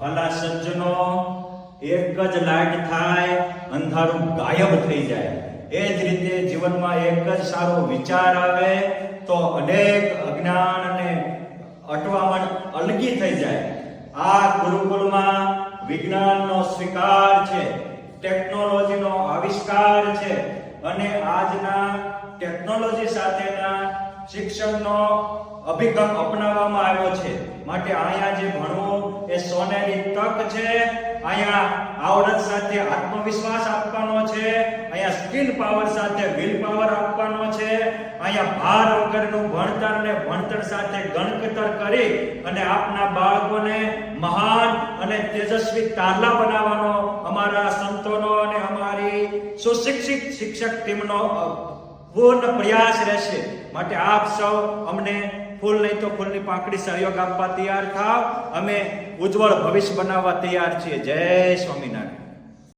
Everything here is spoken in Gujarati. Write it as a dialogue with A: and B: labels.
A: ભલા સજ્જનો, એક જ લાઈટ થાય અંધારું ગાયબ થઈ જાય, એ જ રીતે જીવનમાં એક જ સારો વિચાર આવે તો અનેક અજ્ઞાન અને અટવામણ અલગી થઈ જાય. આ ગુરુકુળમાં વિજ્ઞાનનો સ્વીકાર છે, ટેકનોલોજીનો આવિષ્કાર છે અને આજના ટેકનોલોજી સાથેના શિક્ષણનો અભિગમ અપનાવવામાં આવ્યો છે. માટે અહીંયા જે ભણવું એ સોનેરી તક છે. અહીંયા આવડત સાથે આત્મવિશ્વાસ આપવાનો છે, અહીંયા સ્કિલ પાવર સાથે વિલ પાવર આપવાનો છે, અહીંયા ભાર વગરનું ભણતર ને ભણતર સાથે ગણતર કરી અને આપના બાળકોને મહાન અને તેજસ્વી તારલા બનાવવાનો અમારા સંતોનો અને અમારી સુશિક્ષિત શિક્ષક ટીમનો પૂર્ણ પ્રયાસ રહેશે. માટે આપ સૌ અમને ફૂલ નહીં તો ફૂલની પાંખડી સહયોગ આપવા તૈયાર થાવ. અમે ઉજ્જવળ ભવિષ્ય બનાવવા તૈયાર છીએ. જય સ્વામિનારાયણ.